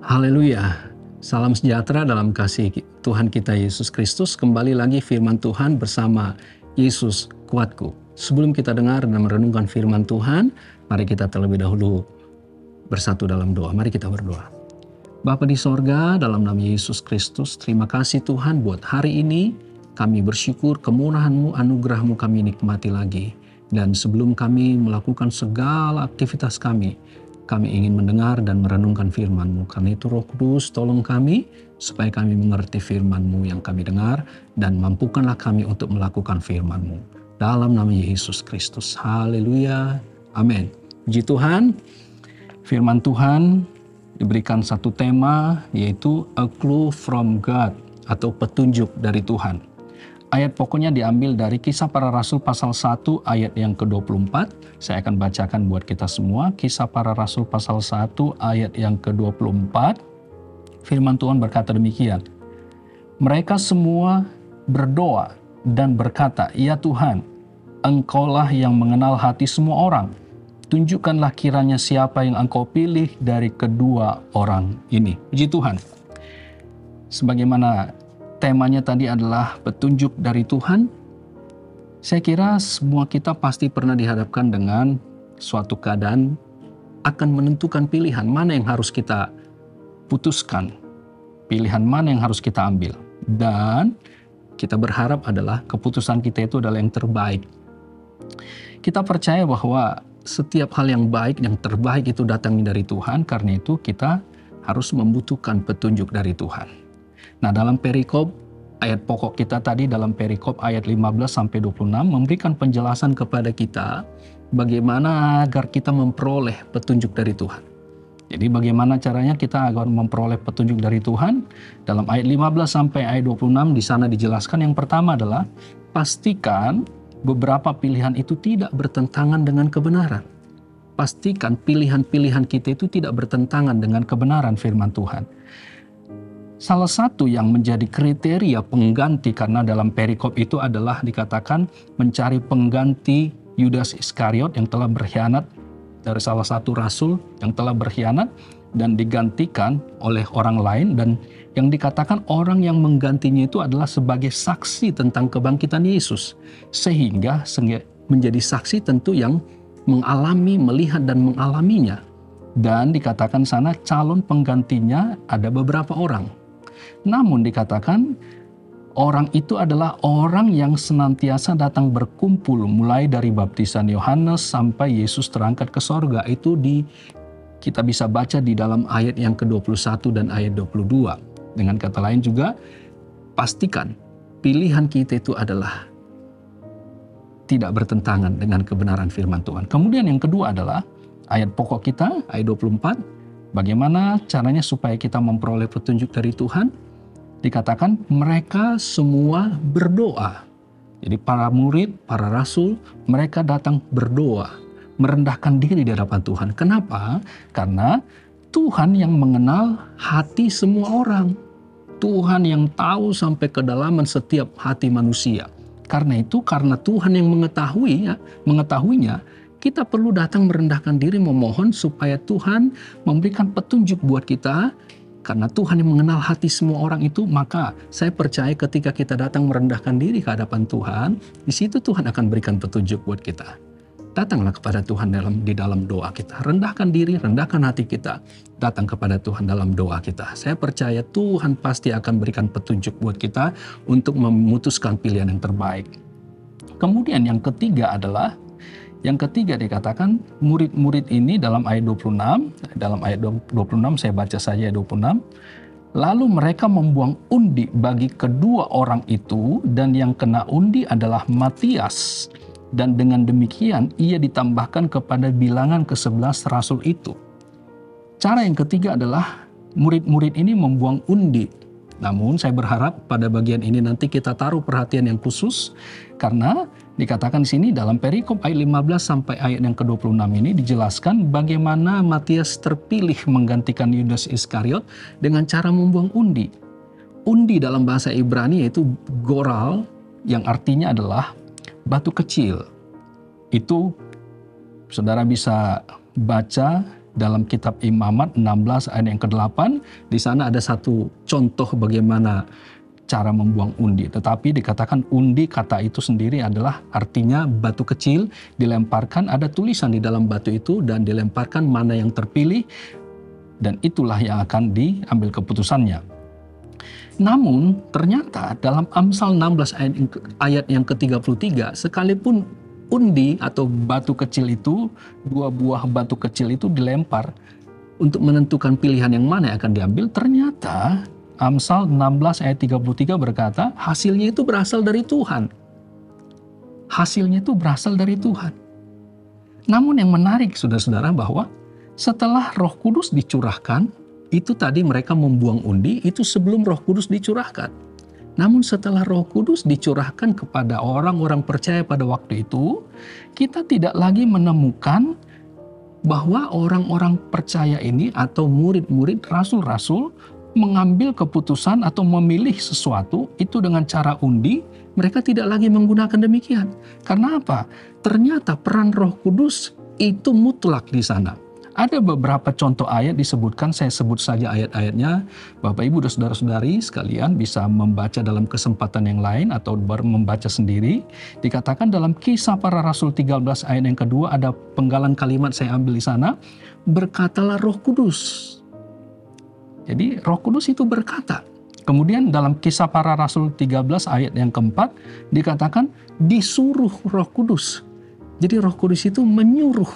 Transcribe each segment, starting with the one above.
Haleluya. Salam sejahtera dalam kasih Tuhan kita Yesus Kristus. Kembali lagi firman Tuhan bersama Yesus Kuatku. Sebelum kita dengar dan merenungkan firman Tuhan, mari kita terlebih dahulu bersatu dalam doa. Mari kita berdoa. Bapa di sorga, dalam nama Yesus Kristus, terima kasih Tuhan buat hari ini. Kami bersyukur kemurahan-Mu, anugerah-Mu kami nikmati lagi. Dan sebelum kami melakukan segala aktivitas kami ingin mendengar dan merenungkan firman-Mu. Karena itu Roh Kudus tolong kami supaya kami mengerti firman-Mu yang kami dengar dan mampukanlah kami untuk melakukan firman-Mu. Dalam nama Yesus Kristus. Haleluya. Amin. Puji Tuhan, firman Tuhan diberikan satu tema yaitu a clue from God atau petunjuk dari Tuhan. Ayat pokoknya diambil dari Kisah Para Rasul pasal 1 ayat yang ke-24. Saya akan bacakan buat kita semua. Kisah Para Rasul pasal 1 ayat yang ke-24. Firman Tuhan berkata demikian. Mereka semua berdoa dan berkata, "Ya Tuhan, Engkaulah yang mengenal hati semua orang. Tunjukkanlah kiranya siapa yang Engkau pilih dari kedua orang ini." Puji Tuhan. Sebagaimana temanya tadi adalah petunjuk dari Tuhan. Saya kira semua kita pasti pernah dihadapkan dengan suatu keadaan akan menentukan pilihan mana yang harus kita putuskan, pilihan mana yang harus kita ambil. Dan kita berharap adalah keputusan kita itu adalah yang terbaik. Kita percaya bahwa setiap hal yang baik, yang terbaik itu datangnya dari Tuhan, karena itu kita harus membutuhkan petunjuk dari Tuhan. Nah, dalam perikop ayat pokok kita tadi dalam perikop ayat 15-26 memberikan penjelasan kepada kita bagaimana agar kita memperoleh petunjuk dari Tuhan. Jadi bagaimana caranya kita agar memperoleh petunjuk dari Tuhan? Dalam ayat 15 sampai ayat 26 di sana dijelaskan yang pertama adalah pastikan beberapa pilihan itu tidak bertentangan dengan kebenaran. Pastikan pilihan-pilihan kita itu tidak bertentangan dengan kebenaran firman Tuhan. Salah satu yang menjadi kriteria pengganti, karena dalam perikop itu adalah dikatakan mencari pengganti Yudas Iskariot yang telah berkhianat, dari salah satu rasul yang telah berkhianat dan digantikan oleh orang lain, dan yang dikatakan orang yang menggantinya itu adalah sebagai saksi tentang kebangkitan Yesus, sehingga menjadi saksi tentu yang mengalami, melihat dan mengalaminya. Dan dikatakan sana calon penggantinya ada beberapa orang. Namun dikatakan orang itu adalah orang yang senantiasa datang berkumpul mulai dari baptisan Yohanes sampai Yesus terangkat ke sorga. Itu kita bisa baca di dalam ayat yang ke-21 dan ayat 22. Dengan kata lain juga, pastikan pilihan kita itu adalah tidak bertentangan dengan kebenaran firman Tuhan. Kemudian yang kedua adalah ayat pokok kita, ayat 24. Bagaimana caranya supaya kita memperoleh petunjuk dari Tuhan? Dikatakan mereka semua berdoa. Jadi para murid, para rasul, mereka datang berdoa, merendahkan diri di hadapan Tuhan. Kenapa? Karena Tuhan yang mengenal hati semua orang. Tuhan yang tahu sampai kedalaman setiap hati manusia. Karena itu, karena Tuhan yang mengetahuinya, kita perlu datang merendahkan diri memohon supaya Tuhan memberikan petunjuk buat kita. Karena Tuhan yang mengenal hati semua orang itu, maka saya percaya ketika kita datang merendahkan diri ke hadapan Tuhan, di situ Tuhan akan berikan petunjuk buat kita. Datanglah kepada Tuhan di dalam doa kita. Rendahkan diri, rendahkan hati kita. Datang kepada Tuhan dalam doa kita. Saya percaya Tuhan pasti akan berikan petunjuk buat kita untuk memutuskan pilihan yang terbaik. Kemudian yang ketiga dikatakan murid-murid ini dalam ayat 26, saya baca saja ayat 26. Lalu mereka membuang undi bagi kedua orang itu, dan yang kena undi adalah Matias. Dan dengan demikian ia ditambahkan kepada bilangan ke-11 rasul itu. Cara yang ketiga adalah murid-murid ini membuang undi. Namun saya berharap pada bagian ini nanti kita taruh perhatian yang khusus, karena dikatakan di sini dalam perikop ayat 15 sampai ayat yang ke-26 ini dijelaskan bagaimana Matias terpilih menggantikan Yudas Iskariot dengan cara membuang undi. Undi dalam bahasa Ibrani yaitu goral, yang artinya adalah batu kecil. Itu saudara bisa baca dalam kitab Imamat 16 ayat yang ke-8. Di sana ada satu contoh bagaimana cara membuang undi. Tetapi dikatakan undi, kata itu sendiri adalah artinya batu kecil dilemparkan, ada tulisan di dalam batu itu dan dilemparkan mana yang terpilih dan itulah yang akan diambil keputusannya. Namun ternyata dalam Amsal 16 ayat yang ke-33, sekalipun undi atau batu kecil itu, 2 buah batu kecil itu dilempar untuk menentukan pilihan yang mana yang akan diambil, ternyata Amsal 16 ayat 33 berkata, hasilnya itu berasal dari Tuhan. Hasilnya itu berasal dari Tuhan. Namun yang menarik saudara-saudara bahwa setelah Roh Kudus dicurahkan, itu tadi mereka membuang undi, itu sebelum Roh Kudus dicurahkan. Namun setelah Roh Kudus dicurahkan kepada orang-orang percaya pada waktu itu, kita tidak lagi menemukan bahwa orang-orang percaya ini atau murid-murid, rasul-rasul mengambil keputusan atau memilih sesuatu itu dengan cara undi. Mereka tidak lagi menggunakan demikian. Karena apa? Ternyata peran Roh Kudus itu mutlak di sana. Ada beberapa contoh ayat disebutkan, saya sebut saja ayat-ayatnya. Bapak Ibu dan saudara-saudari sekalian bisa membaca dalam kesempatan yang lain atau membaca sendiri. Dikatakan dalam Kisah Para Rasul 13 ayat yang kedua, ada penggalan kalimat saya ambil di sana. Berkatalah Roh Kudus. Jadi Roh Kudus itu berkata. Kemudian dalam Kisah Para Rasul 13 ayat yang keempat dikatakan disuruh Roh Kudus. Jadi Roh Kudus itu menyuruh,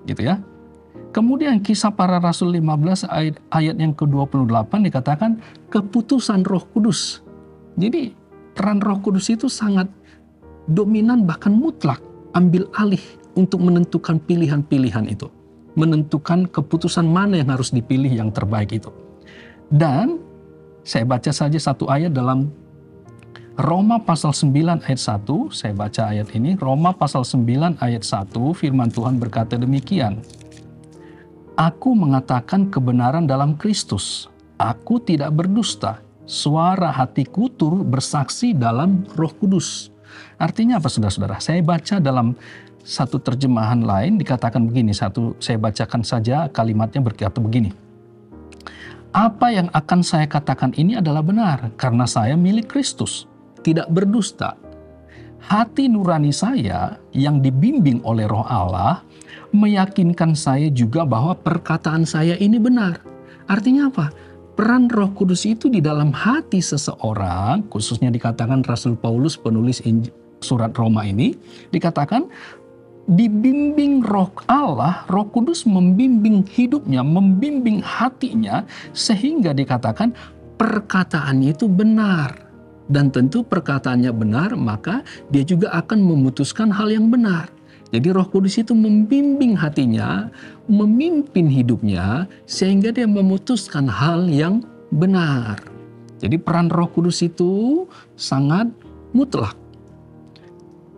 gitu ya. Kemudian Kisah Para Rasul 15 ayat yang ke-28 dikatakan keputusan Roh Kudus. Jadi peran Roh Kudus itu sangat dominan bahkan mutlak, ambil alih untuk menentukan pilihan-pilihan itu. Menentukan keputusan mana yang harus dipilih yang terbaik itu. Dan saya baca saja satu ayat dalam Roma pasal 9 ayat 1. Saya baca ayat ini, Roma pasal 9 ayat 1, firman Tuhan berkata demikian. Aku mengatakan kebenaran dalam Kristus. Aku tidak berdusta. Suara hatiku turut bersaksi dalam Roh Kudus. Artinya apa saudara-saudara? Saya baca dalam satu terjemahan lain dikatakan begini. Saya bacakan saja kalimatnya berkata begini. Apa yang akan saya katakan ini adalah benar, karena saya milik Kristus, tidak berdusta. Hati nurani saya yang dibimbing oleh Roh Allah, meyakinkan saya juga bahwa perkataan saya ini benar. Artinya apa? Peran Roh Kudus itu di dalam hati seseorang, khususnya dikatakan Rasul Paulus penulis surat Roma ini, dikatakan dibimbing Roh Allah, Roh Kudus membimbing hidupnya, membimbing hatinya, sehingga dikatakan perkataannya itu benar. Dan tentu perkataannya benar, maka dia juga akan memutuskan hal yang benar. Jadi Roh Kudus itu membimbing hatinya, memimpin hidupnya, sehingga dia memutuskan hal yang benar. Jadi peran Roh Kudus itu sangat mutlak.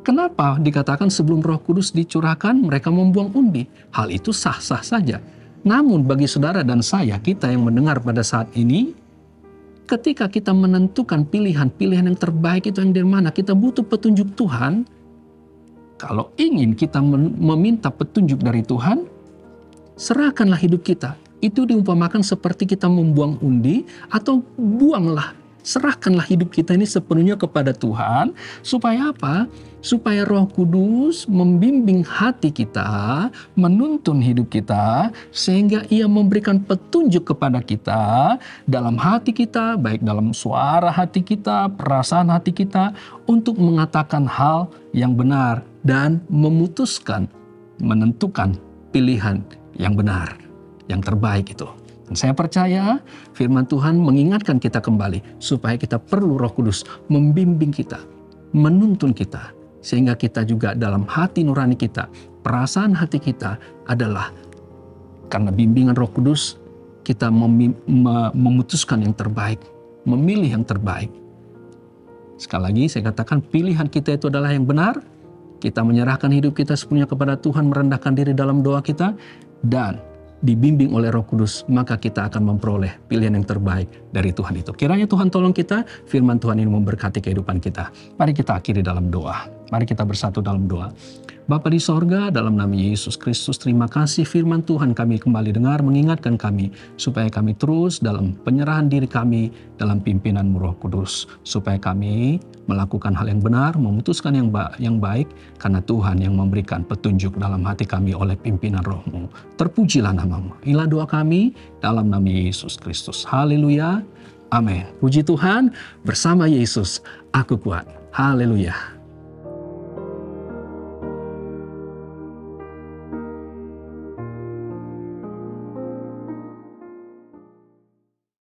Kenapa dikatakan sebelum Roh Kudus dicurahkan mereka membuang undi? Hal itu sah-sah saja. Namun bagi saudara dan saya, kita yang mendengar pada saat ini, ketika kita menentukan pilihan-pilihan yang terbaik itu yang dari mana, kita butuh petunjuk Tuhan. Kalau ingin kita meminta petunjuk dari Tuhan, serahkanlah hidup kita. Itu diumpamakan seperti kita membuang undi atau buanglah. Serahkanlah hidup kita ini sepenuhnya kepada Tuhan. Supaya apa? Supaya Roh Kudus membimbing hati kita, menuntun hidup kita, sehingga Ia memberikan petunjuk kepada kita dalam hati kita, baik dalam suara hati kita, perasaan hati kita, untuk mengatakan hal yang benar dan memutuskan, menentukan pilihan yang benar, yang terbaik itu. Dan saya percaya firman Tuhan mengingatkan kita kembali supaya kita perlu Roh Kudus membimbing kita, menuntun kita, sehingga kita juga dalam hati nurani kita, perasaan hati kita adalah karena bimbingan Roh Kudus kita memutuskan yang terbaik, memilih yang terbaik. Sekali lagi saya katakan pilihan kita itu adalah yang benar. Kita menyerahkan hidup kita sepenuhnya kepada Tuhan, merendahkan diri dalam doa kita, dan dibimbing oleh Roh Kudus, maka kita akan memperoleh pilihan yang terbaik dari Tuhan itu. Kiranya Tuhan tolong kita, firman Tuhan ini memberkati kehidupan kita. Mari kita akhiri dalam doa. Mari kita bersatu dalam doa. Bapa di sorga, dalam nama Yesus Kristus, terima kasih firman Tuhan kami kembali dengar, mengingatkan kami, supaya kami terus dalam penyerahan diri kami, dalam pimpinan Roh Kudus, supaya kami melakukan hal yang benar, memutuskan yang baik, karena Tuhan yang memberikan petunjuk dalam hati kami oleh pimpinan Roh-Mu. Terpujilah nama-Mu. Inilah doa kami, dalam nama Yesus Kristus. Haleluya. Amin. Puji Tuhan, bersama Yesus, aku kuat. Haleluya.